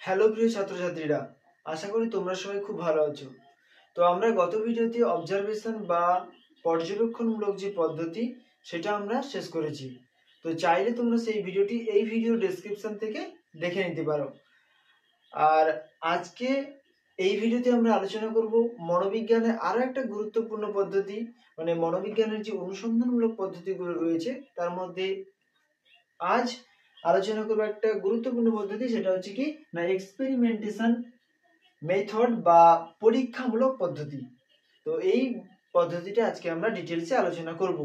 Hello প্রিয় ছাত্রছাত্রীরা, আশা করি তোমরা সবাই খুব ভালো আছো। তো আমরা গত ভিডিওতে অবজারভেশন বা পর্যবেক্ষণমূলক যে পদ্ধতি সেটা আমরা শেষ করেছি। তো চাইলে তোমরা সেই ভিডিওটি এই ভিডিও ডেসক্রিপশন থেকে দেখে নিতে পারো। আর আজকে এই ভিডিওতে আমরা আলোচনা করব মনোবিজ্ঞানের আরো একটা গুরুত্বপূর্ণ পদ্ধতি, মানে মনোবিজ্ঞানের যে অনুসন্ধানমূলক পদ্ধতিগুলো রয়েছে তার মধ্যে আজ আলোচনা করবো একটা গুরুত্বপূর্ণ পদ্ধতি, সেটা হচ্ছে কি না এক্সপেরিমেন্টেশন মেথড বা পরীক্ষামূলক পদ্ধতি। তো এই পদ্ধতিটা আজকে আমরা ডিটেলসে আলোচনা করব।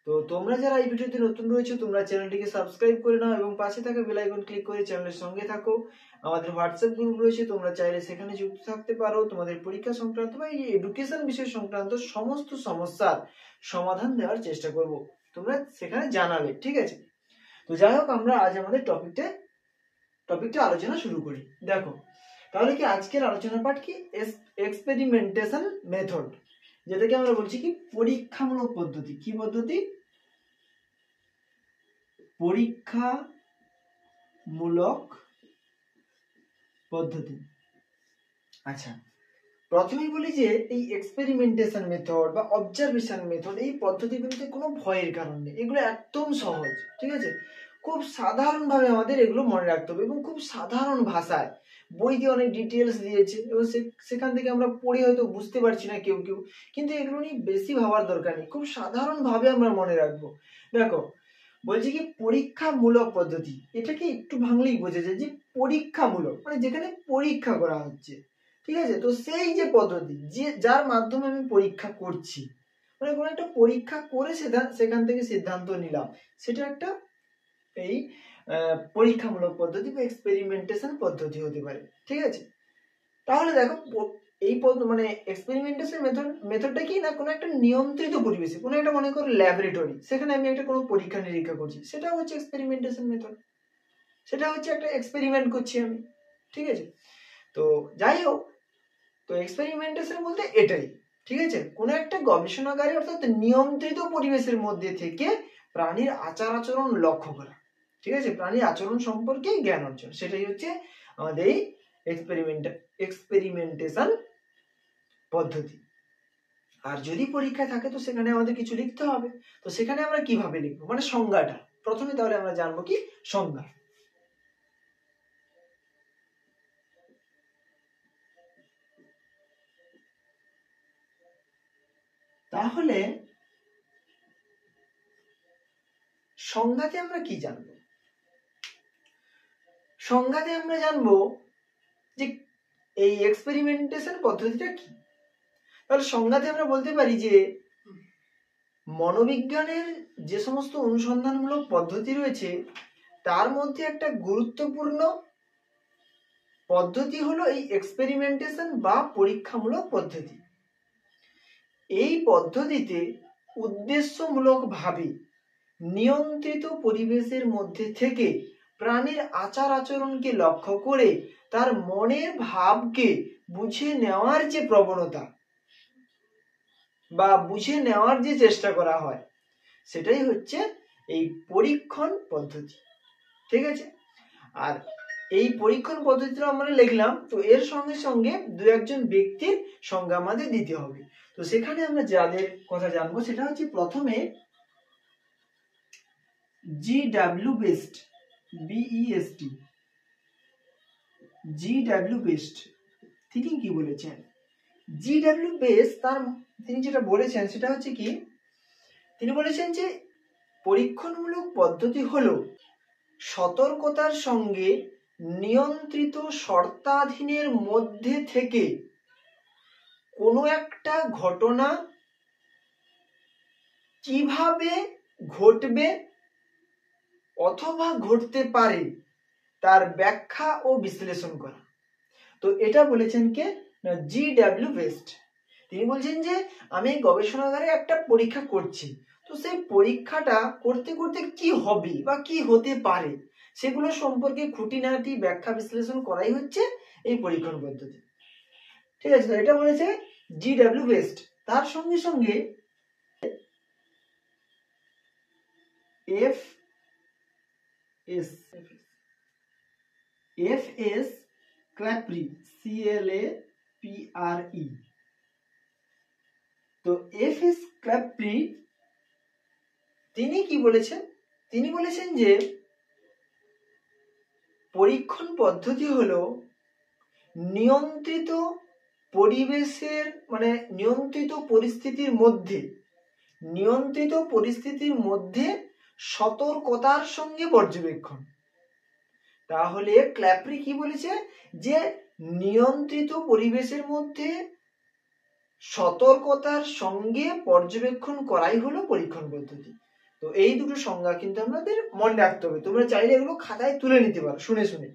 তো তোমরা যারা এই ভিডিওতে নতুন রয়েছে তোমরা চ্যানেলটিকে সাবস্ক্রাইব করে নাও এবং পাশে থাকা বেল আইকন ক্লিক করে চ্যানেলের সঙ্গে থাকো। আমাদের হোয়াটসঅ্যাপ গ্রুপ রয়েছে, তোমরা চাইলে সেখানে যুক্ত থাকতে পারো। তোমাদের পরীক্ষা সংক্রান্ত বা এই এডুকেশন বিষয় সংক্রান্ত সমস্ত সমস্যার সমাধান দেওয়ার চেষ্টা করব, তোমরা সেখানে জানাবে, ঠিক আছে? তো যাই হোক, আমরা আজ আমাদের টপিকটা আলোচনা শুরু করি। দেখো তাহলে কি আজকের আলোচনা পাঠ কি এক্সপেরিমেন্টেশন মেথড, যেটাকে আমরা বলছি কি পরীক্ষামূলক পদ্ধতি। কি পদ্ধতি? পরীক্ষামূলক পদ্ধতি। আচ্ছা, প্রথমেই বলি যে এই এক্সপেরিমেন্টেশন মেথড বা অবজারভেশন মেথড, এই পদ্ধতিগুলোতে কোনো ভয়ের কারণ নেই, এগুলো একদম সহজ, ঠিক আছে? খুব সাধারণ ভাবে আমাদের এগুলো মনে রাখতে হবে এবং খুব সাধারণ ভাষায়। বইতে অনেক ডিটেলস দিয়েছে এবং সেখান থেকে আমরা পড়ে হয়তো বুঝতে পারছি না কেউ কেউ, কিন্তু এগুলো নিয়ে বেশি ভাবার দরকার নেই, খুব সাধারণ ভাবে আমরা মনে রাখবো। দেখো বলছি কি পরীক্ষামূলক পদ্ধতি, এটাকে একটু ভাঙলেই বোঝা যায় যে পরীক্ষামূলক মানে যেখানে পরীক্ষা করা হচ্ছে, ঠিক আছে? তো সেই যে পদ্ধতি যার মাধ্যমে আমি পরীক্ষা করছি, মানে কোনো একটা পরীক্ষা করে সেখান থেকে সিদ্ধান্ত নিলাম, সেটা একটা এই পরীক্ষামূলক পদ্ধতি বা এক্সপেরিমেন্টেশন পদ্ধতি হতে পারে, ঠিক আছে? তাহলে দেখো এই মানে এক্সপেরিমেন্টেশন মেথডটা কি না, কোনো একটা নিয়ন্ত্রিত পরিবেশে, কোনো একটা মনে করো ল্যাবরেটরি, সেখানে আমি একটা কোনো পরীক্ষা নিরীক্ষা করছি, সেটা হচ্ছে এক্সপেরিমেন্টেশন মেথড, সেটা হচ্ছে একটা এক্সপেরিমেন্ট করছি আমি, ঠিক আছে? তো যাই হোক, তো এক্সপেরিমেন্টেশন বলতে এটাই, ঠিক আছে? কোনো একটা গবেষণাগারে অর্থাৎ নিয়ন্ত্রিত পরিবেশের মধ্যে থেকে প্রাণীর আচার আচরণ লক্ষ্য করা, ঠিক আছে? প্রাণীর আচরণ সম্পর্কে জ্ঞান অর্জন, সেটাই হচ্ছে আমাদের এই এক্সপেরিমেন্টেশন পদ্ধতি। আর যদি পরীক্ষা থাকে তো সেখানে আমাদের কিছু লিখতে হবে। তো সেখানে আমরা কিভাবে লিখবো, মানে সংজ্ঞাটা প্রথমে তাহলে আমরা জানবো কি সংজ্ঞা। তাহলে সংজ্ঞাতে আমরা কি জানবো? সংজ্ঞাতে আমরা জানবো যে এই এক্সপেরিমেন্টেশন পদ্ধতিটা কি। তাহলে সংজ্ঞাতে আমরা বলতে পারি যে মনোবিজ্ঞানের যে সমস্ত অনুসন্ধানমূলক পদ্ধতি রয়েছে তার মধ্যে একটা গুরুত্বপূর্ণ পদ্ধতি হলো এই এক্সপেরিমেন্টেশন বা পরীক্ষামূলক পদ্ধতি। এই পদ্ধতিতে উদ্দেশ্যমূলকভাবে নিয়ন্ত্রিত পরিবেশের মধ্যে থেকে প্রাণীর আচার আচরণকে লক্ষ্য করে তার মনের ভাবকে বুঝে নেওয়ার যে প্রবণতা বা বুঝে নেওয়ার যে চেষ্টা করা হয়, সেটাই হচ্ছে এই পরীক্ষণ পদ্ধতি, ঠিক আছে? আর এই পরীক্ষণ পদ্ধতিটা আমরা লিখলাম, তো এর সঙ্গে সঙ্গে দু একজন ব্যক্তির সংজ্ঞা আমাদের দিতে হবে। তো সেখানে আমরা যাদের কথা জানবো সেটা হচ্ছে প্রথমে GW best, BEST, GW best তিনি কি বলেছেন? জিডাব্লিউ বেস্ট তিনি যেটা বলেছেন সেটা হচ্ছে কি, তিনি বলেছেন যে পরীক্ষণমূলক পদ্ধতি হলো সতর্কতার সঙ্গে নিয়ন্ত্রিত শর্তাধীনের মধ্যে থেকে কোনো একটা ঘটনা কিভাবে ঘটবে অথবা ঘটতে পারে তার ব্যাখ্যা ও বিশ্লেষণ করা। তো এটা বলেছেন কে? না, জিডাব্লিউ বেস্ট। তিনি বলছেন যে আমি গবেষণাগারে একটা পরীক্ষা করছি, তো সেই পরীক্ষাটা করতে করতে কি হবে বা কি হতে পারে সেগুলো সম্পর্কে খুঁটিনাটি ব্যাখ্যা বিশ্লেষণ করাই হচ্ছে এই পরীক্ষণ পদ্ধতি, ঠিক আছে? তো এটা বলেছে জিডাব্লিউ বেস্ট। তার সঙ্গে সঙ্গে এফ এস ক্ল্যাপ্রি, CLAPRE। তো এফএস ক্ল্যাপ্রি তিনি কি বলেছেন? তিনি বলেছেন যে পরীক্ষণ পদ্ধতি হলো নিয়ন্ত্রিত পরিবেশের মানে নিয়ন্ত্রিত পরিস্থিতির মধ্যে সতর্কতার সঙ্গে পর্যবেক্ষণ। তাহলে ক্ল্যাপ্রি কি বলেছে? যে নিয়ন্ত্রিত পরিবেশের মধ্যে সতর্কতার সঙ্গে পর্যবেক্ষণ করাই হলো পরীক্ষণ পদ্ধতি। তো এই দুটো সংজ্ঞা কিন্তু আমাদের মনে রাখতে হবে। তোমরা চাইলে এগুলো খাতায় তুলে নিতে পারো শুনে শুনে।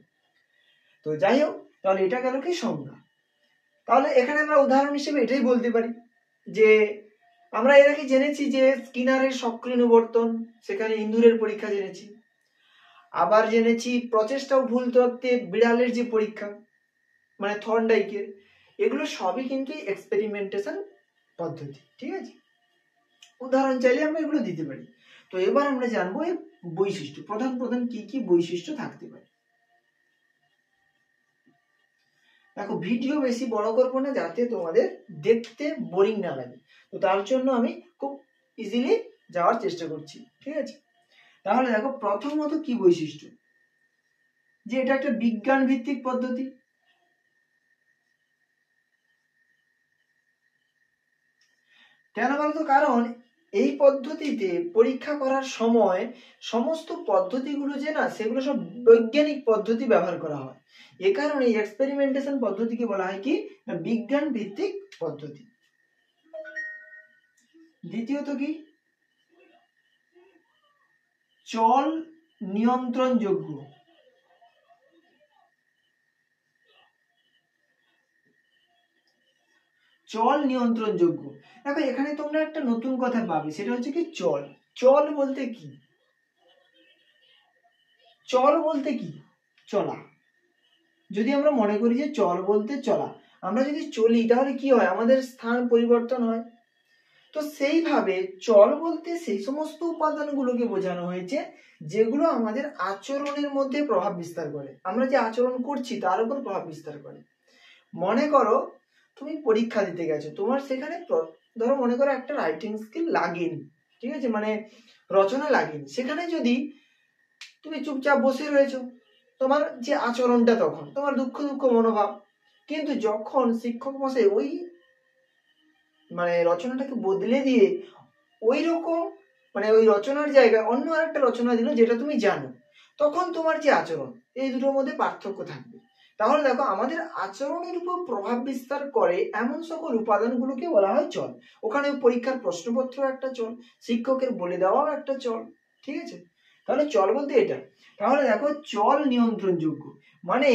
তো যাই হোক, তাহলে এটা গেল কি সংজ্ঞা। তাহলে এখানে আমরা উদাহরণ হিসেবে এটাই বলতে পারি যে আমরা এর আগে জেনেছি যে স্কিনারের সক্রিয় অনুবর্তন, সেখানে ইঁদুরের পরীক্ষা জেনেছি। আবার জেনেছি প্রচেষ্টা ও ভুল তত্ত্বে বিড়ালের যে পরীক্ষা মানে থর্নডাইকের, এগুলো সবই কিন্তু এক্সপেরিমেন্টেশন পদ্ধতি। ঠিক আছে, উদাহরণ চাইলে আমরা এগুলো দিতে পারি। তো এবার আমরা জানবো এর বৈশিষ্ট্য, প্রধান প্রধান কি কি বৈশিষ্ট্য থাকতে পারে। দেখো, ভিডিও বেশি বড় করবো না যাতে তোমাদের দেখতে বোরিং না লাগে, তো তার জন্য আমি খুব ইজিলি যাওয়ার চেষ্টা করছি। ঠিক আছে, তাহলে দেখো প্রথমত কি বৈশিষ্ট্য, যে এটা একটা বিজ্ঞান ভিত্তিক পদ্ধতি। কেন বলতো? কারণ এই পদ্ধতিতে পরীক্ষা করার সময় সমস্ত পদ্ধতিগুলো যে না, সেগুলো সব বৈজ্ঞানিক পদ্ধতি ব্যবহার করা হয়। এ কারণে এক্সপেরিমেন্টেশন পদ্ধতিকে বলা হয় কি, বিজ্ঞান ভিত্তিক পদ্ধতি। দ্বিতীয়ত কি, চল নিয়ন্ত্রণযোগ্য। চল নিয়ন্ত্রণযোগ্য। দেখো এখানে তোমরা একটা নতুন কথা পাবে, সেটা হচ্ছে কি চল। চল বলতে কি? চল বলতে কি? চলা। যদি আমরা মনে করি যে চল বলতে চলা, আমরা যদি চলি তাহলে কি হয়? আমাদের স্থান পরিবর্তন হয়। তো সেইভাবে চল বলতে সেই সমস্ত উপাদানগুলোকে বোঝানো হয়েছে যেগুলো আমাদের আচরণের মধ্যে প্রভাব বিস্তার করে, আমরা যে আচরণ করছি তার উপর প্রভাব বিস্তার করে। মনে করো তুমি পরীক্ষা দিতে গেছো, তোমার সেখানে ধরো মনে করো একটা রাইটিং স্কিল লাগেনি, ঠিক আছে, মানে রচনা লাগেনি, সেখানে যদি তুমি চুপচাপ বসে রয়েছো, তোমার যে আচরণটা তখন তোমার দুঃখ দুঃখ মনোভাব, কিন্তু যখন শিক্ষক মশাই ওই মানে রচনাটাকে বদলে দিয়ে ওই রকম মানে ওই রচনার জায়গায় অন্য আরেকটা রচনা দিল যেটা তুমি জানো, তখন তোমার যে আচরণ, এই দুটোর মধ্যে পার্থক্য থাকবে। তাহলে দেখো আমাদের আচরণের উপর প্রভাব বিস্তার করে এমন সকল উপাদানগুলোকে বলা হয় চল। ওখানে পরীক্ষার প্রশ্নপত্র একটা চল, শিক্ষকের বলে দেওয়াও একটা চল। ঠিক আছে, তাহলে চল বলতে এটা। তাহলে দেখো চল নিয়ন্ত্রণযোগ্য মানে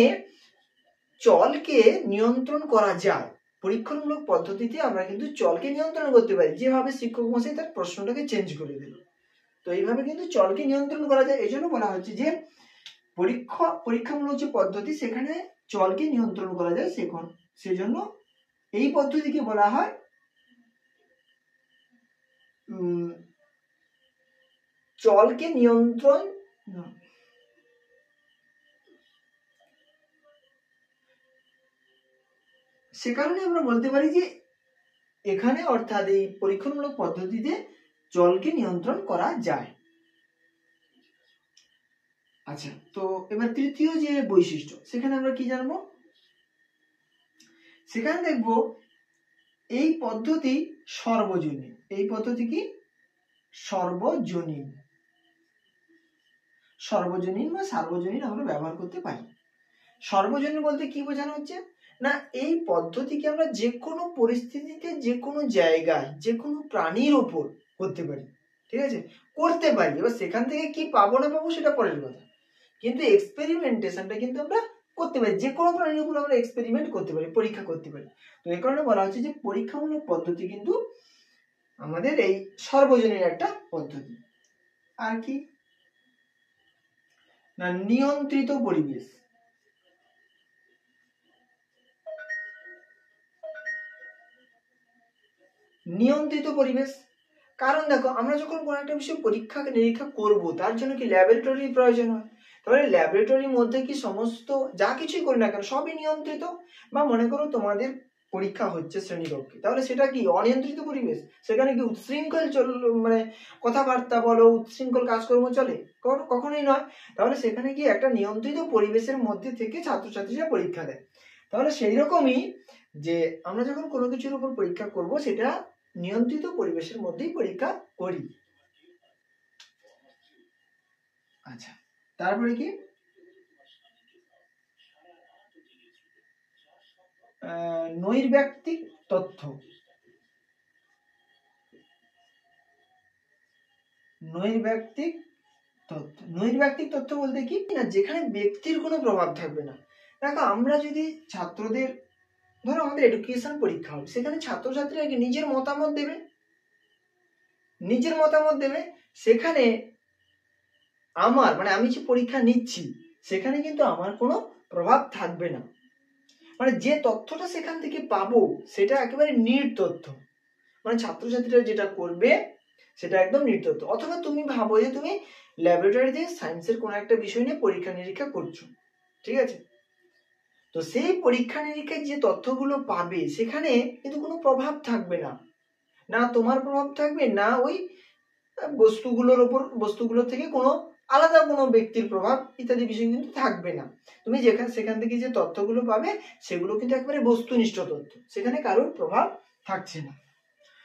চলকে নিয়ন্ত্রণ করা যায়। পরীক্ষামূলক পদ্ধতিতে আমরা কিন্তু চলকে নিয়ন্ত্রণ করতে পারি, যেভাবে শিক্ষক মশাই তার প্রশ্নটাকে চেঞ্জ করে দিল। তো এইভাবে কিন্তু চলকে নিয়ন্ত্রণ করা যায়। এই জন্য বলা হচ্ছে যে পরীক্ষামূলক যে পদ্ধতি সেখানে চলকে নিয়ন্ত্রণ করা যায়, সেজন্য এই পদ্ধতিকে বলা হয় চলকে নিয়ন্ত্রণ। সে কারণে আমরা বলতে পারি যে এখানে অর্থাৎ এই পরীক্ষামূলক পদ্ধতিতে চলকে নিয়ন্ত্রণ করা যায়। আচ্ছা, তো এবার তৃতীয় যে বৈশিষ্ট্য, সেখানে আমরা কি জানবো? সেখানে দেখব এই পদ্ধতি সর্বজনীন। এই পদ্ধতি কি? সর্বজনীন। সর্বজনীন বা সার্বজনীন আমরা ব্যবহার করতে পারি। সর্বজনীন বলতে কি বোঝানো হচ্ছে না, এই পদ্ধতিকে আমরা যে কোনো পরিস্থিতিতে, যে কোনো জায়গায়, যে কোনো প্রাণীর ওপর করতে পারি। ঠিক আছে, করতে পারি। এবার সেখান থেকে কি পাবো না পাবো সেটা পরের কথা, কিন্তু এক্সপেরিমেন্টেশনটা কিন্তু আমরা করতে পারি, যে কোনো প্রাণীর উপর আমরা এক্সপেরিমেন্ট করতে পারি, পরীক্ষা করতে পারি। তো এই কারণে বলা হচ্ছে যে পরীক্ষামূলক পদ্ধতি কিন্তু আমাদের এই সর্বজনীন একটা পদ্ধতি। আর কি না, নিয়ন্ত্রিত পরিবেশ। নিয়ন্ত্রিত পরিবেশ কারণ দেখো আমরা যখন কোনো একটা বিষয় পরীক্ষা নিরীক্ষা করব, তার জন্য কি ল্যাবরেটরির প্রয়োজন হয়। তাহলে ল্যাবরেটরির মধ্যে কি সমস্ত যা কিছুই করি না কেন সবই নিয়ন্ত্রিত? বা মনে করো তোমাদের পরীক্ষা হচ্ছে শ্রেণীকক্ষে, তাহলে সেটা কি অনিয়ন্ত্রিত পরিবেশ? সেখানে কি উচ্ছৃঙ্খল মানে কথাবার্তা বলো, উচ্ছৃঙ্খল কাজকর্ম চলে? কখনোই নয়। তাহলে সেখানে কি একটা নিয়ন্ত্রিত পরিবেশের মধ্যে থেকে ছাত্রছাত্রীরা পরীক্ষা দেয়। তাহলে সেই রকমই যে আমরা যখন কোনো কিছুর উপর পরীক্ষা করব সেটা নিয়ন্ত্রিত পরিবেশের মধ্যেই পরীক্ষা করি। আচ্ছা, তারপরে কি নৈর্ব্যক্তিক তথ্য। নৈর্ব্যক্তিক তথ্য, নৈর্ব্যক্তিক তথ্য বলতে কি না, যেখানে ব্যক্তির কোনো প্রভাব থাকবে না। দেখো আমরা যদি ছাত্রদের, ধরো আমাদের এডুকেশন পরীক্ষা হবে, সেখানে ছাত্রছাত্রীরা কি নিজের মতামত দেবে, নিজের মতামত দেবে। সেখানে আমার মানে আমি যে পরীক্ষা নিচ্ছি সেখানে কিন্তু আমার কোনো প্রভাব থাকবে না। মানে যে তথ্যটা সেখান থেকে পাবো সেটা একেবারে নির্তথ্য, মানে ছাত্রছাত্রীরা যেটা করবে সেটা একদম নির্তথ্য। অথবা তুমি ভাবো যে তুমি ল্যাবরেটরিতে সায়েন্সের কোনো একটা বিষয় নিয়ে পরীক্ষা নিরীক্ষা করছো, ঠিক আছে? তো সেই পরীক্ষা নিরীক্ষায় যে তথ্যগুলো পাবে সেখানে কিন্তু কোনো প্রভাব থাকবে না, না তোমার প্রভাব থাকবে, না ওই বস্তুগুলোর ওপর, বস্তুগুলো থেকে কোনো আলাদা কোনো ব্যক্তির প্রভাব ইত্যাদি বিষয় কিন্তু থাকবে না। তুমি সেখান থেকে যে তথ্যগুলো পাবে সেগুলো কিন্তু একেবারে বস্তুনিষ্ঠ তথ্য, সেখানে কারোর প্রভাব থাকছে না।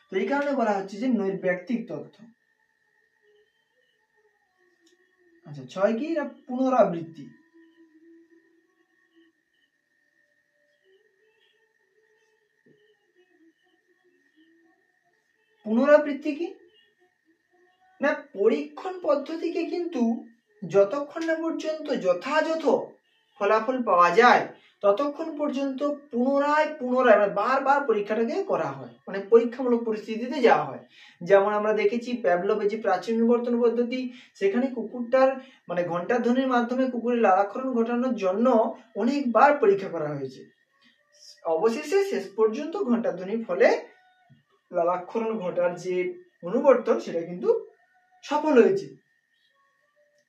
তো এই কারণে বলা হচ্ছে যে নৈর্ব্যক্তিক তথ্য। আচ্ছা, 6 কি না পুনরাবৃত্তি। পুনরাবৃত্তি কি না, পরীক্ষণ পদ্ধতিকে কিন্তু যতক্ষণ না পর্যন্ত যথাযথ ফলাফল পাওয়া যায় ততক্ষণ পর্যন্ত পুনরায় বারবার পরীক্ষাটাকে করা হয়, মানে পরীক্ষামূলক পরিস্থিতিতে যাওয়া হয়। যেমন আমরা দেখেছি প্যাভলভের যে প্রাচীন বিবর্তন পদ্ধতি, সেখানে কুকুরটার মানে ঘণ্টার ধ্বনির মাধ্যমে কুকুরের লালাক্ষরণ ঘটানোর জন্য অনেকবার পরীক্ষা করা হয়েছে। অবশেষে শেষ পর্যন্ত ঘণ্টার ধ্বনির ফলে লালাক্ষরণ ঘটার যে অনুবর্তন সেটা কিন্তু সফল হয়েছে।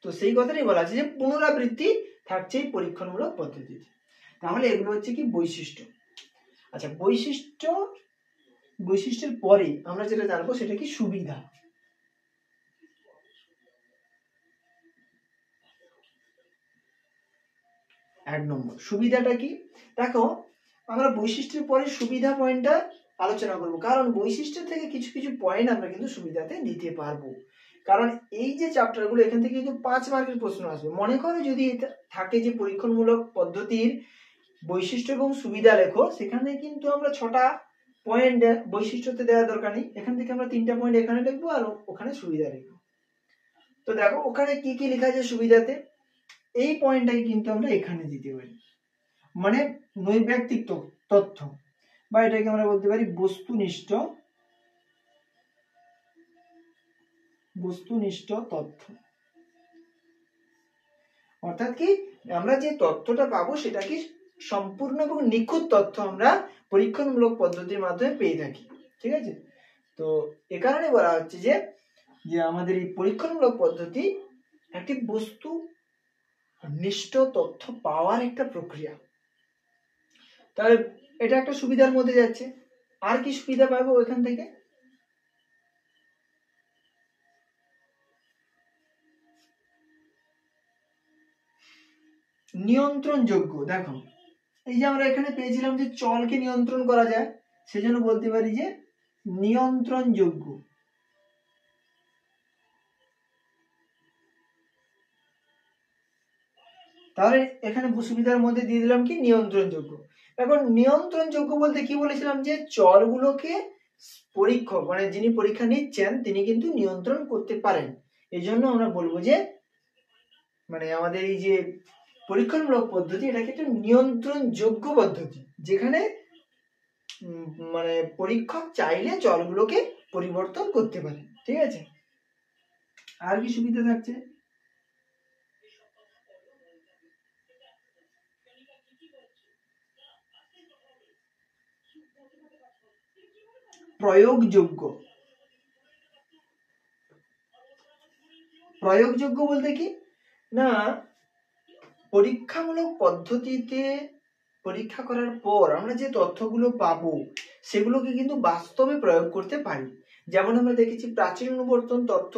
তো সেই কথাটাই বলা আছে যে পুনরাবৃত্তি থাকছে এই পরীক্ষণমূলক পদ্ধতিতে। তাহলে এগুলো হচ্ছে কি বৈশিষ্ট্য। আচ্ছা, বৈশিষ্ট্যের পরে আমরা যেটা জানবো সেটা কি সুবিধা। 1 নম্বর সুবিধাটা কি? দেখো আমরা বৈশিষ্ট্যের পরে সুবিধা পয়েন্টটা আলোচনা করব, কারণ বৈশিষ্ট্য থেকে কিছু কিছু পয়েন্ট আমরা কিন্তু সুবিধাতে নিতে পারবো। কারণ এই যে চ্যাপ্টারগুলো এখান থেকে কিন্তু 5 মার্কের প্রশ্ন আসবে। মনে করো যদি থাকে যে পরীক্ষণমূলক পদ্ধতির বৈশিষ্ট্য এবং সুবিধা লেখো, সেখানে কিন্তু আমরা 6টা পয়েন্ট বৈশিষ্ট্যতে দেওয়ার দরকার নেই, এখান থেকে আমরা 3টা পয়েন্ট এখানে লিখবো আর ওখানে সুবিধা লিখবো। তো দেখো ওখানে কি কি লেখা আছে সুবিধাতে, এই পয়েন্টটাই কিন্তু আমরা এখানে দিতে পারি, মানে নৈর্ব্যক্তিক তথ্য, বা এটাকে আমরা বলতে পারি বস্তুনিষ্ঠ তথ্য। অর্থাৎ কি আমরা যে তথ্যটা পাবো সেটা কি সম্পূর্ণ এবং নিখুঁত তথ্য আমরা পরীক্ষণমূলক পদ্ধতির মাধ্যমে পেয়ে থাকি, ঠিক আছে? তো এ কারণে বলা হচ্ছে যে আমাদের এই পরীক্ষণমূলক পদ্ধতি একটি বস্তুনিষ্ঠ তথ্য পাওয়ার একটা প্রক্রিয়া। তাহলে এটা একটা সুবিধার মধ্যে যাচ্ছে। আর কি সুবিধা পাবো এখান থেকে? নিয়ন্ত্রণযোগ্য। দেখো এই যে আমরা এখানে পেয়েছিলাম যে চলকে নিয়ন্ত্রণ করা যায়, সেজন্য বলতে পারি যে নিয়ন্ত্রণযোগ্য। তাহলে এখানে সুবিধার মধ্যে দিয়ে দিলাম কি নিয়ন্ত্রণযোগ্য। এখন নিয়ন্ত্রণযোগ্য বলতে কি বলেছিলাম যে চলগুলোকে পরীক্ষক মানে যিনি পরীক্ষা নিচ্ছেন তিনি কিন্তু নিয়ন্ত্রণ করতে পারেন। এই জন্য আমরা বলবো যে মানে আমাদের এই যে পরীক্ষণমূলক পদ্ধতি এটাকে একটা নিয়ন্ত্রণযোগ্য পদ্ধতি, যেখানে মানে পরীক্ষক চাইলে চলগুলোকে পরিবর্তন করতে পারে, ঠিক আছে? আর কি সুবিধা থাকছে? প্রয়োগযোগ্য। প্রয়োগযোগ্য বলতে কি না, পরীক্ষামূলক পদ্ধতিতে পরীক্ষা করার পর আমরা যে তথ্যগুলো পাবো সেগুলোকে কিন্তু বাস্তবে প্রয়োগ করতে পারি। যেমন আমরা দেখেছি প্রাচীন অনুবর্তন তথ্য,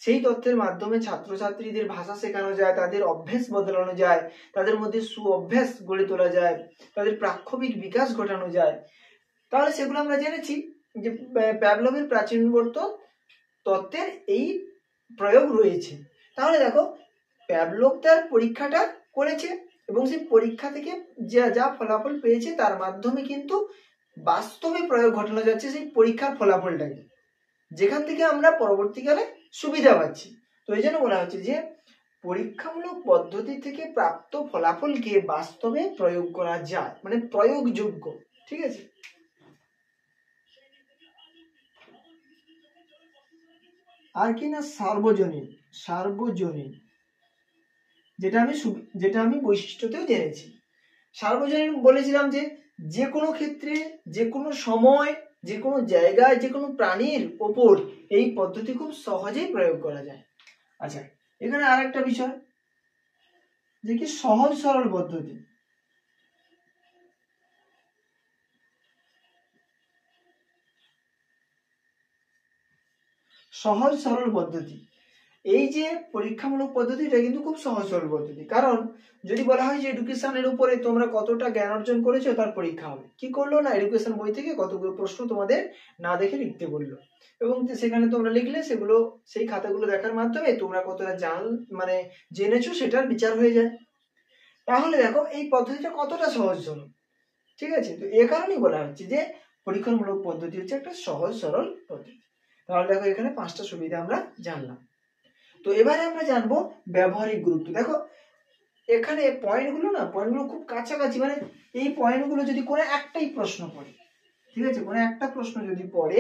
সেই তথ্যের মাধ্যমে ছাত্রছাত্রীদের ভাষা শেখানো যায়, তাদের অভ্যেস বদলানো যায়, তাদের মধ্যে সুঅভ্যাস গড়ে তোলা যায়, তাদের প্রাক্ষবিক বিকাশ ঘটানো যায়। তাহলে সেগুলো আমরা জেনেছি যে প্যাভলভের প্রাচীন অনুবর্তন তত্ত্বের এই প্রয়োগ রয়েছে। তাহলে দেখো প্যাভলভ তার পরীক্ষাটা করেছে এবং সেই পরীক্ষা থেকে যা ফলাফল পেয়েছে তার মাধ্যমে কিন্তু বাস্তবে প্রয়োগ ঘটানো যাচ্ছে সেই পরীক্ষার ফলাফলটাকে, যেখান থেকে আমরা পরবর্তীকালে সুবিধা পাচ্ছি। তো এই জন্য বলা হচ্ছে যে পরীক্ষামূলক পদ্ধতি থেকে প্রাপ্ত ফলাফলকে বাস্তবে প্রয়োগ করা যায়, মানে প্রয়োগযোগ্য। ঠিক আছে, আর কি না সার্বজনীন, সার্বজনীন যেটা আমি বৈশিষ্ট্যতেও জেনেছি। সার্বজনীন বলেছিলাম যে কোনো ক্ষেত্রে, যে কোনো সময়, যে কোনো জায়গায়, যে কোনো প্রাণীর ওপর এই পদ্ধতি খুব সহজেই প্রয়োগ করা যায়। আচ্ছা, এখানে আর একটা বিষয় যে কি সহজ সরল পদ্ধতি। সহজ সরল পদ্ধতি, এই যে পরীক্ষামূলক পদ্ধতি এটা কিন্তু খুব সহজ সরল পদ্ধতি। কারণ যদি বলা হয় যে এডুকেশনের উপরে তোমরা কতটা জ্ঞান অর্জন করেছো তার পরীক্ষা হবে, কি করলো না এডুকেশন বই থেকে কতগুলো প্রশ্ন তোমাদের না দেখে লিখতে বললো এবং সেখানে তোমরা লিখলে সেগুলো সেই খাতাগুলো দেখার মাধ্যমে তোমরা কতটা জেনেছো সেটার বিচার হয়ে যায়। তাহলে দেখো এই পদ্ধতিটা কতটা সহজ সরল। ঠিক আছে, তো এ কারণেই বলা হচ্ছে যে পরীক্ষামূলক পদ্ধতি হচ্ছে একটা সহজ সরল পদ্ধতি। তাহলে দেখো এখানে 5টা সুবিধা আমরা জানলাম। তো এবারে আমরা জানবো ব্যবহারিক গুরুত্ব। দেখো এখানে পয়েন্টগুলো খুব কাছাকাছি, মানে এই পয়েন্টগুলো যদি কোনো একটাই প্রশ্ন পড়ে, ঠিক আছে, কোনো একটা প্রশ্ন যদি পড়ে,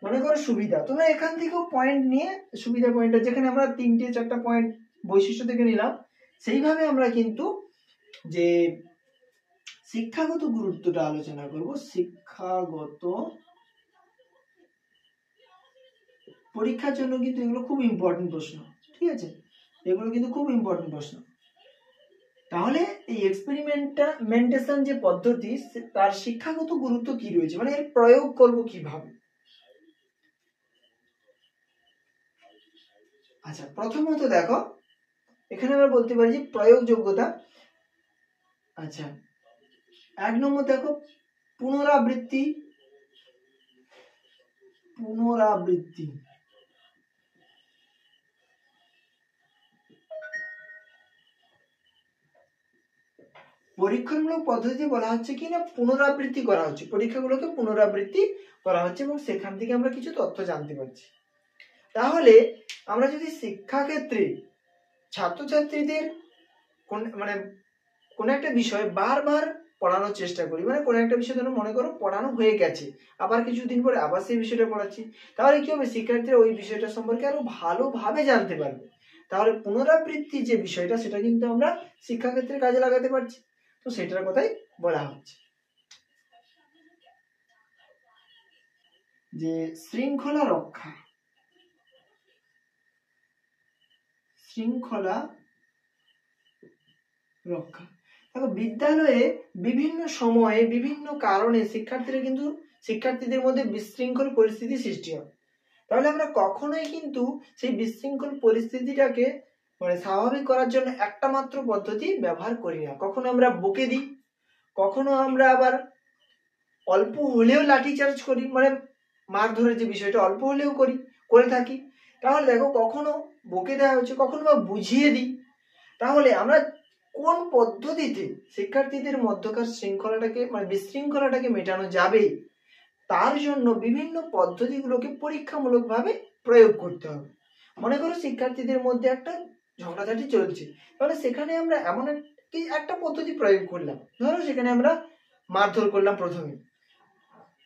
মনে করো সুবিধা, তোমরা এখান থেকেও পয়েন্ট নিয়ে সুবিধা পয়েন্টটা, যেখানে আমরা 3-4টা পয়েন্ট বৈশিষ্ট্য থেকে নিলাম, সেইভাবে আমরা কিন্তু যে শিক্ষাগত গুরুত্বটা আলোচনা করব। শিক্ষাগত পরীক্ষার জন্য কিন্তু এগুলো খুব ইম্পর্টেন্ট প্রশ্ন। ঠিক আছে, এগুলো কিন্তু খুব ইম্পর্টেন্ট প্রশ্ন। তাহলে এই এক্সপেরিমেন্টেশন যে পদ্ধতি তার শিক্ষাগত গুরুত্ব কি রয়েছে, মানে এর প্রয়োগ করব কিভাবে। আচ্ছা, প্রথমত দেখো এখানে আমরা বলতে পারি যে প্রয়োগযোগ্যতা। আচ্ছা, 1 নম্বর দেখো পুনরাবৃত্তি। পরীক্ষামূলক পদ্ধতি বলা হচ্ছে কি না পুনরাবৃত্তি করা হচ্ছে, পরীক্ষাগুলোকে পুনরাবৃত্তি করা হচ্ছে এবং সেখান থেকে আমরা কিছু তথ্য জানতে পারছি। তাহলে আমরা যদি শিক্ষাক্ষেত্রে ছাত্রছাত্রীদের কোন একটা বিষয় বারবার পড়ানোর চেষ্টা করি, মানে কোনো একটা বিষয় ধরো মনে করো পড়ানো হয়ে গেছে, আবার কিছুদিন পরে আবার সেই বিষয়টা পড়াচ্ছি, তাহলে কি হবে, শিক্ষার্থীরা ওই বিষয়টা সম্পর্কে আরো ভালোভাবে জানতে পারবে। তাহলে পুনরাবৃত্তি যে বিষয়টা সেটা কিন্তু আমরা শিক্ষাক্ষেত্রে কাজে লাগাতে পারছি। তো সেটার কথাই বলা হচ্ছে যে শৃঙ্খলা রক্ষা। দেখো বিদ্যালয়ে বিভিন্ন সময়ে বিভিন্ন কারণে শিক্ষার্থীদের মধ্যে বিশৃঙ্খল পরিস্থিতি সৃষ্টি হয়। তাহলে আমরা কখনোই কিন্তু সেই বিশৃঙ্খল পরিস্থিতিটাকে স্বাভাবিক করার জন্য একটা মাত্র পদ্ধতি ব্যবহার করি না। কখনো আমরা বকে দিই, কখনো আমরা আবার অল্প হলেও লাঠিচার্জ করি, মানে মারধরের যে বিষয়টা অল্প হলেও করে থাকি। তাহলে দেখো কখনো বকে দেওয়া হচ্ছে, কখনো বা বুঝিয়ে দিই। তাহলে আমরা কোন পদ্ধতিতে শিক্ষার্থীদের মধ্যকার বিশৃঙ্খলাটাকে মেটানো যাবে তার জন্য বিভিন্ন পদ্ধতিগুলোকে পরীক্ষামূলকভাবে প্রয়োগ করতে হবে। মনে করো শিক্ষার্থীদের মধ্যে একটা ঝগড়াঝাটি চলছে, তাহলে সেখানে আমরা এমন একটা পদ্ধতি প্রয়োগ করলাম, ধরো সেখানে আমরা মারধর করলাম প্রথমে,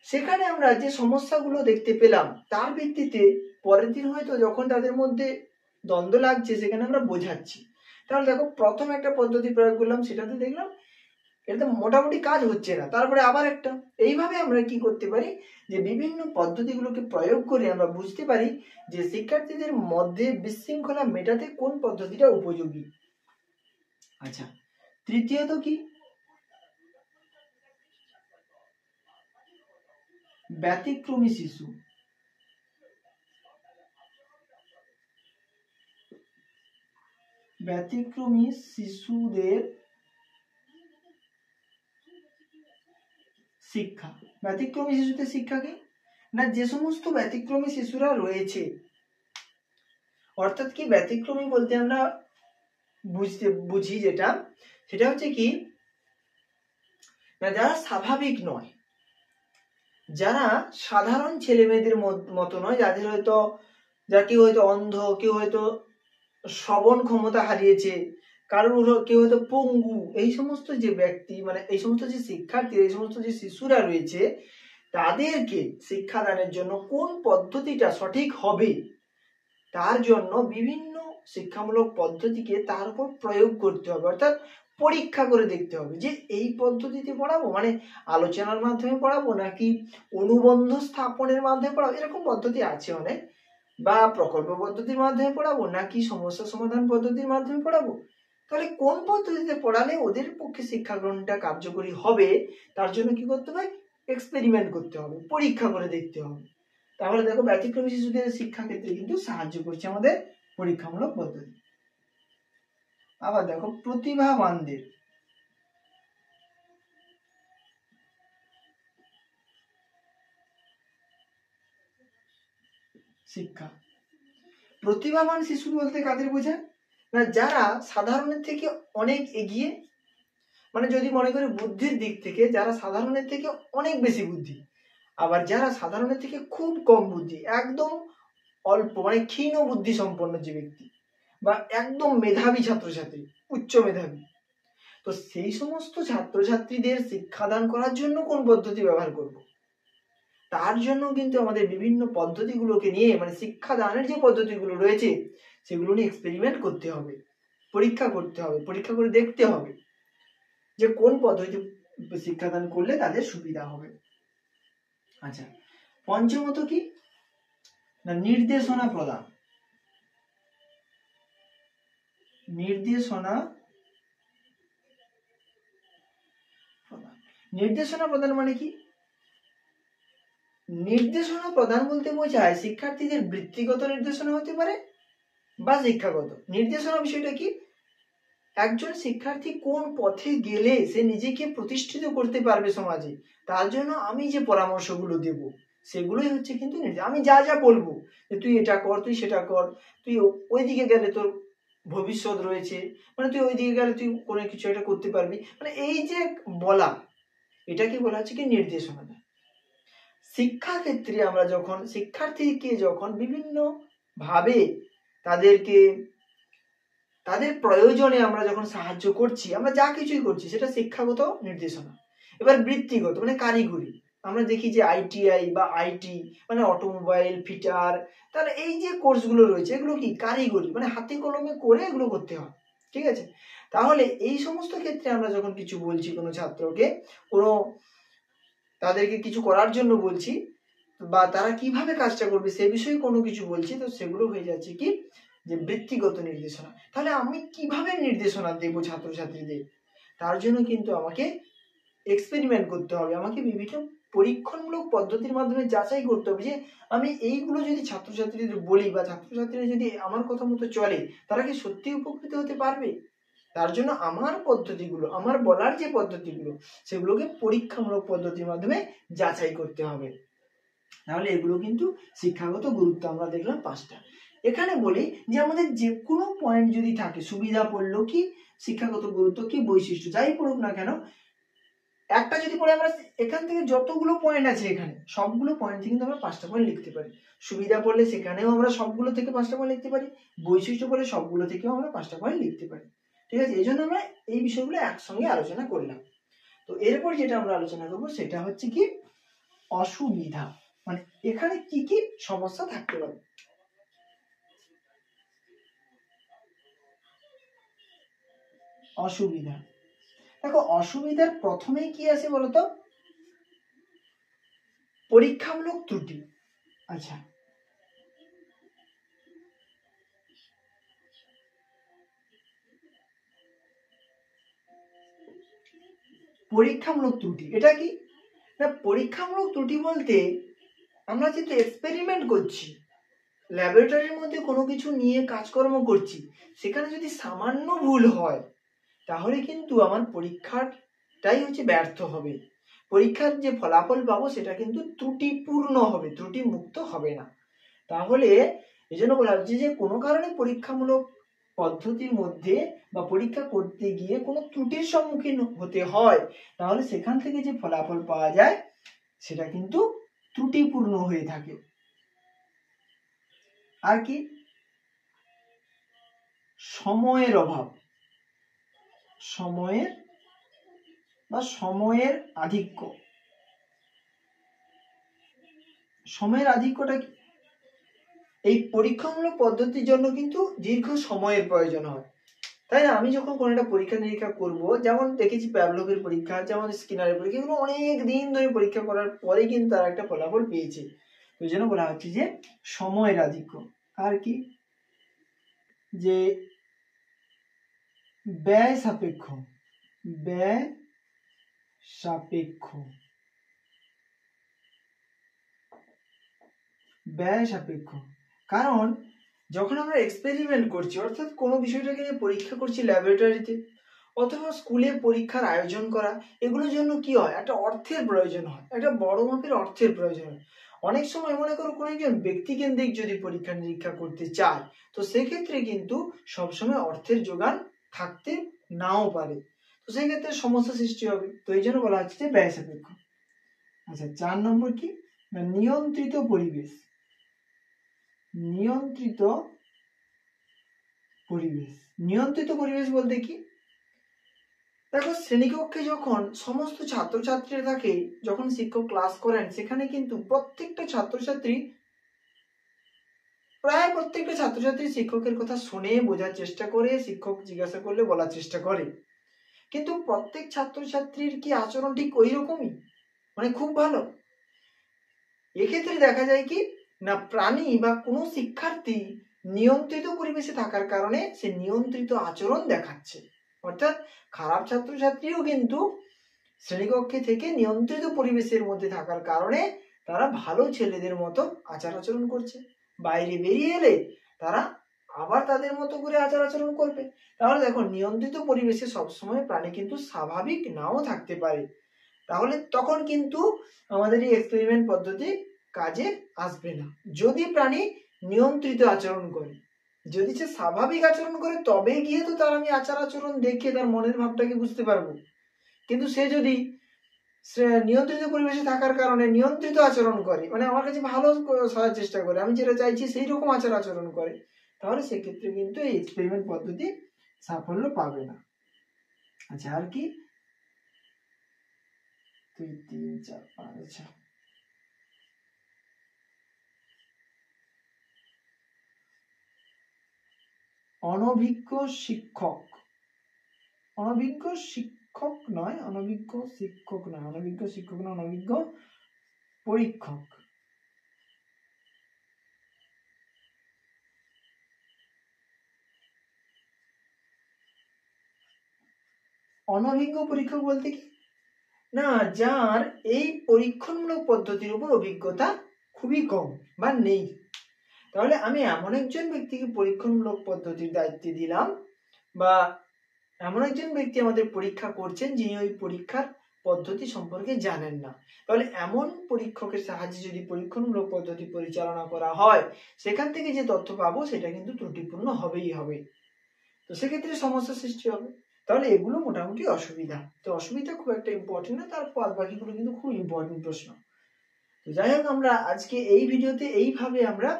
সেখানে আমরা যে সমস্যাগুলো দেখতে পেলাম তার ভিত্তিতে পরের দিন হয়তো যখন তাদের মধ্যে দ্বন্দ্ব লাগছে সেখানে আমরা বোঝাচ্ছি। তাহলে দেখো প্রথম একটা পদ্ধতি প্রয়োগ করলাম, সেটাতে দেখলাম এটাতে মোটামুটি কাজ হচ্ছে না, তারপরে আবার একটা। এইভাবে আমরা কি করতে পারি যে বিভিন্ন পদ্ধতিগুলোকে প্রয়োগ করে আমরা বুঝতে পারি যে শিক্ষার্থীদের মধ্যে বিশৃঙ্খলা মেটাতে কোন পদ্ধতিটা উপযোগী। আচ্ছা, তৃতীয়ত কি? ব্যতিক্রমী শিশু। ব্যতিক্রমী শিশুদের শিক্ষা। ব্যতিক্রমী শিশুদের শিক্ষা কি না, যে সমস্ত ব্যতিক্রমী শিশুরা রয়েছে, অর্থাৎ কি ব্যতিক্রমী বলতে আমরা বুঝি যেটা, সেটা হচ্ছে কি না, যারা স্বাভাবিক নয়, যারা সাধারণ ছেলে মেয়েদের মতো নয়, যাদের হয়তো কেউ হয়তো অন্ধ, কেউ হয়তো শ্রবণ ক্ষমতা হারিয়েছে, কারোর কেউ হয়তো পঙ্গু, এই সমস্ত যে ব্যক্তি, মানে এই সমস্ত যে শিক্ষার্থী, এই সমস্ত যে শিশুরা রয়েছে, তাদেরকে শিক্ষাদানের জন্য কোন পদ্ধতিটা সঠিক হবে, তার জন্য বিভিন্ন শিক্ষামূলক পদ্ধতিকে তার উপর প্রয়োগ করতে হবে, অর্থাৎ পরীক্ষা করে দেখতে হবে যে এই পদ্ধতিতে পড়াবো, মানে আলোচনার মাধ্যমে পড়াবো নাকি অনুবন্ধ স্থাপনের মাধ্যমে পড়াবো, এরকম পদ্ধতি আছে অনেক, বা প্রকল্প পদ্ধতির মাধ্যমে পড়াবো নাকি সমস্যা সমাধান পদ্ধতির মাধ্যমে পড়াবো। তাহলে কোন পদ্ধতিতে পড়ালে ওদের পক্ষে শিক্ষা গ্রহণটা কার্যকরী হবে, তার জন্য কি করতে হবে, এক্সপেরিমেন্ট করতে হবে, পরীক্ষা করে দেখতে হবে। তাহলে দেখো ব্যতিক্রমী শিশুদের শিক্ষা ক্ষেত্রে কিন্তু সাহায্য করছে আমাদের পরীক্ষামূলক পদ্ধতি। আবার দেখো প্রতিভাবানদের শিক্ষা। প্রতিভাবান শিশু বলতে কাদের বোঝায় না, যারা সাধারণের থেকে অনেক এগিয়ে, মানে যদি মনে করি বুদ্ধির দিক থেকে যারা সাধারণের থেকে অনেক বেশি বুদ্ধি, আবার যারা সাধারণের থেকে খুব কম বুদ্ধি, একদম অল্প, মানে ক্ষীণ বুদ্ধি সম্পন্ন যে ব্যক্তি, বা একদম মেধাবী ছাত্রছাত্রী, উচ্চ মেধাবী, তো সেই সমস্ত ছাত্রছাত্রীদের শিক্ষাদান করার জন্য কোন পদ্ধতি ব্যবহার করব, তার জন্য কিন্তু আমাদের বিভিন্ন পদ্ধতিগুলোকে নিয়ে, মানে শিক্ষাদানের যে পদ্ধতিগুলো রয়েছে সেগুলো নিয়ে এক্সপেরিমেন্ট করতে হবে, পরীক্ষা করতে হবে, পরীক্ষা করে দেখতে হবে যে কোন পদ্ধতি শিক্ষাদান করলে তাদের সুবিধা হবে। আচ্ছা, পঞ্চমত কি না, নির্দেশনা প্রদান। নির্দেশনা প্রদান, নির্দেশনা প্রদান মানে কি, নির্দেশনা প্রদান বলতে বোঝায় শিক্ষার্থীদের বৃত্তিগত নির্দেশনা হতে পারে বা শিক্ষাগত নির্দেশনা। বিষয়টা কি, একজন শিক্ষার্থী কোন পথে গেলে সে নিজেকে প্রতিষ্ঠিত করতে পারবে সমাজে, তার জন্য আমি যে পরামর্শগুলো দেব সেগুলোই হচ্ছে কিন্তু নির্দেশ। আমি যা যা বলবো যে তুই এটা কর, তুই সেটা কর, তুই ওইদিকে গেলে তোর ভবিষ্যৎ রয়েছে, মানে তুই ওইদিকে গেলে তুই কোনো কিছু একটা করতে পারবি, মানে এই যে বলা, এটাকে বলা হচ্ছে কি নির্দেশনা। শিক্ষাক্ষেত্রে আমরা যখন শিক্ষার্থীকে যখন বিভিন্ন ভাবে তাদেরকে তাদের প্রয়োজনে আমরা যখন সাহায্য করছি, আমরা যা কিছুই করছি সেটা শিক্ষাগত নির্দেশনা। এবার বৃত্তিগত মানে কারিগরি, আমরা দেখি যে আইটিআই বা আইটি মানে অটোমোবাইল ফিটার, তাহলে এই যে কোর্সগুলো রয়েছে এগুলো কি কারিগরি, মানে হাতে কলমে করে এগুলো করতে হয়, ঠিক আছে। তাহলে এই সমস্ত ক্ষেত্রে আমরা যখন কিছু বলছি কোনো ছাত্রকে, কোনো তাদেরকে কিছু করার জন্য বলছি, বা তারা কিভাবে কাজটা করবে সে বিষয়ে কোনো কিছু বলছি, তো সেগুলো হয়ে যাচ্ছে কি যে বৃত্তিগত নির্দেশনা। তাহলে আমি কিভাবে নির্দেশনা দেব ছাত্রছাত্রীদের, তার জন্য কিন্তু আমাকে এক্সপেরিমেন্ট করতে হবে, আমাকে বিভিন্ন পরীক্ষণমূলক পদ্ধতির মাধ্যমে যাচাই করতে হবে যে আমি এইগুলো যদি ছাত্রছাত্রীদের বলি বা ছাত্রছাত্রীরা যদি আমার কথা মতো চলে, তারা কি সত্যি উপকৃত হতে পারবে। তার জন্য আমার পদ্ধতিগুলো, আমার বলার যে পদ্ধতিগুলো, সেগুলোকে পরীক্ষামূলক পদ্ধতির মাধ্যমে যাচাই করতে হবে। তাহলে এগুলো কিন্তু শিক্ষাগত গুরুত্ব আমরা দেখলাম 5টা। এখানে বলি যে আমাদের যে কোনো পয়েন্ট যদি থাকে, সুবিধা পড়লো কি শিক্ষাগত গুরুত্ব কি বৈশিষ্ট্য যাই পড়ুক না কেন, একটা যদি পড়ে আমরা এখান থেকে যতগুলো পয়েন্ট আছে এখানে সবগুলো পয়েন্ট থেকে কিন্তু আমরা 5টা পয়েন্ট লিখতে পারি। সুবিধা পড়লে সেখানেও আমরা সবগুলো থেকে 5টা পয়েন্ট লিখতে পারি, বৈশিষ্ট্য পড়লে সবগুলো থেকেও আমরা 5টা পয়েন্ট লিখতে পারি, ঠিক আছে। এই জন্য আমরা এই বিষয়গুলো একসঙ্গে আলোচনা করলাম। তো এরপর যেটা আমরা আলোচনা করবো সেটা হচ্ছে কি অসুবিধা, মানে এখানে কি কি সমস্যা থাকতে পারে। অসুবিধা, দেখো অসুবিধার প্রথমেই কি আছে বলতো, পরীক্ষামূলক ত্রুটি। আচ্ছা, পরীক্ষামূলক ত্রুটি। এটা কি না, পরীক্ষামূলক ত্রুটি বলতে আমরা যেহেতু এক্সপেরিমেন্ট করছি, ল্যাবরেটরির মধ্যে কোনো কিছু নিয়ে কাজকর্ম করছি, সেখানে যদি সামান্য ভুল হয় তাহলে কিন্তু আমার পরীক্ষাটাই হচ্ছে ব্যর্থ হবে। পরীক্ষার যে ফলাফল পাবো সেটা কিন্তু ত্রুটিপূর্ণ হবে, ত্রুটি মুক্ত হবে না। তাহলে এই জন্য বলা হচ্ছে যে কোনো কারণে পরীক্ষামূলক পদ্ধতির মধ্যে বা পরীক্ষা করতে গিয়ে কোনো ত্রুটির সম্মুখীন হতে হয়, তাহলে সেখান থেকে যে ফলাফল পাওয়া যায় সেটা কিন্তু ত্রুটিপূর্ণ হয়ে থাকে। আর কি, সময়ের অভাব, সময়ের আধিক্য। সময়ের আধিক্যটা কি, এই পরীক্ষামূলক পদ্ধতির জন্য কিন্তু দীর্ঘ সময়ের প্রয়োজন হয়, তাই না? আমি যখন কোনো একটা পরীক্ষা নিরীক্ষা করব, যেমন দেখেছি প্যাভলভের পরীক্ষা, যেমন স্কিনারের পরীক্ষা, এগুলো অনেক দিন ধরে পরীক্ষা করার পরে কিন্তু তারা একটা ফলাফল পেয়েছে। ওই জন্য বলা হচ্ছে যে সময়ের আধিক্য। আর কি, যে ব্যয় সাপেক্ষ, কারণ যখন আমরা এক্সপেরিমেন্ট করছি, অর্থাৎ কোনো বিষয়টাকে নিয়ে পরীক্ষা করছি ল্যাবরেটরিতে অথবা স্কুলে পরীক্ষার আয়োজন করা, এগুলোর জন্য কি হয়, একটা অর্থের প্রয়োজন হয়, একটা বড় মাপের অর্থের প্রয়োজন হয়। অনেক সময় মনে করো কোনো একজন ব্যক্তিকেন্দ্রিক যদি পরীক্ষা নিরীক্ষা করতে চায়, তো সেক্ষেত্রে কিন্তু সবসময় অর্থের যোগান থাকতে নাও পারে, তো সেই ক্ষেত্রে সমস্যা সৃষ্টি হবে। তো এই জন্য বলা হচ্ছে যে ব্যয় সাপেক্ষ। আচ্ছা, 4 নম্বর কি, নিয়ন্ত্রিত পরিবেশ। নিয়ন্ত্রিত পরিবেশ বলতে কি, দেখো শ্রেণীকক্ষে যখন সমস্ত ছাত্রছাত্রীরা থাকে, যখন শিক্ষক ক্লাস করেন, সেখানে কিন্তু প্রায় প্রত্যেকটা ছাত্রছাত্রী শিক্ষকের কথা শুনে বোঝার চেষ্টা করে, শিক্ষক জিজ্ঞাসা করলে বলার চেষ্টা করে। কিন্তু প্রত্যেক ছাত্রছাত্রীর কি আচরণ ঠিক ওই রকমই, মানে খুব ভালো? এক্ষেত্রে দেখা যায় কি না, প্রাণী বা কোনো শিক্ষার্থী নিয়ন্ত্রিত পরিবেশে থাকার কারণে সে নিয়ন্ত্রিত আচরণ দেখাচ্ছে। অর্থাৎ খারাপ ছাত্রছাত্রীও কিন্তু শ্রেণীকক্ষে থেকে নিয়ন্ত্রিত পরিবেশের মধ্যে থাকার কারণে তারা ভালো ছেলেদের মতো আচার আচরণ করছে। বাইরে বেরিয়ে এলে তারা আবার তাদের মতো করে আচার আচরণ করবে। তাহলে দেখো, নিয়ন্ত্রিত পরিবেশে সবসময় প্রাণী কিন্তু স্বাভাবিক নাও থাকতে পারে। তাহলে তখন কিন্তু আমাদের এই এক্সপেরিমেন্ট পদ্ধতি কাজে আসবে না। যদি প্রাণী নিয়ন্ত্রিত আচরণ করে, যদি সে স্বাভাবিক আচরণ করে, তবে গিয়ে তো তার আমি আচার আচরণ দেখে তার মনের ভাবটাকে বুঝতে পারবো। কিন্তু সে যদি নিয়ন্ত্রিত পরিবেশে থাকার কারণে নিয়ন্ত্রিত আচরণ করে, মানে আমার কাছে ভালো সরার চেষ্টা করে, আমি যেটা চাইছি সেই রকম আচার আচরণ করে, তাহলে সেক্ষেত্রে কিন্তু এই এক্সপেরিমেন্ট পদ্ধতি সাফল্য পাবে না। আচ্ছা, আর কি, 2, 3, 4, 5। আচ্ছা, অনভিজ্ঞ শিক্ষক নয়, অনভিজ্ঞ পরীক্ষক। অনভিজ্ঞ পরীক্ষক বলতে কি না, যার এই পরীক্ষণমূলক পদ্ধতির উপর অভিজ্ঞতা খুবই কম বা নেই। তাহলে আমি এমন একজন ব্যক্তিকে পরীক্ষণমূলক পদ্ধতির দায়িত্বে দিলাম, বা এমন একজন ব্যক্তি আমাদের পরীক্ষা করছেন যিনি ওই পরীক্ষার পদ্ধতি সম্পর্কে জানেন না। তাহলে এমন পরীক্ষকের সাহায্যে যদি পরীক্ষণমূলক পদ্ধতি পরিচালনা করা হয়, সেখান থেকে যে তথ্য পাবো সেটা কিন্তু ত্রুটিপূর্ণ হবেই হবে। তো সেক্ষেত্রে সমস্যা সৃষ্টি হবে। তাহলে এগুলো মোটামুটি অসুবিধা। তো অসুবিধা খুব একটা ইম্পর্টেন্ট না, তার বাকিগুলো কিন্তু খুব ইম্পর্টেন্ট প্রশ্ন। তো যাই হোক, আমরা আজকে এই ভিডিওতে এইভাবে আমরা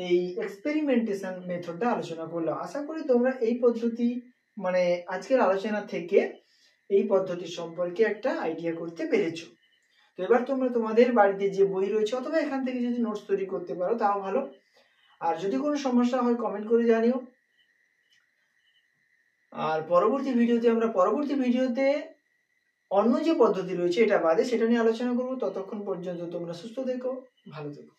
এই এক্সপেরিমেন্টেশন মেথডটা আলোচনা করলাম। আশা করি তোমরা এই পদ্ধতি, মানে আজকের আলোচনা থেকে এই পদ্ধতি সম্পর্কে একটা আইডিয়া করতে পেরেছো। তো এবার তোমরা তোমাদের বাড়িতে যে বই রয়েছে অথবা এখান থেকে যদি নোটস তৈরি করতে পারো তাও ভালো। আর যদি কোনো সমস্যা হয় কমেন্ট করে জানিও। আর পরবর্তী ভিডিওতে অন্য যে পদ্ধতি রয়েছে এটা বাদে সেটা নিয়ে আলোচনা করবো। ততক্ষণ পর্যন্ত তোমরা সুস্থ থেকো, ভালো থেকো।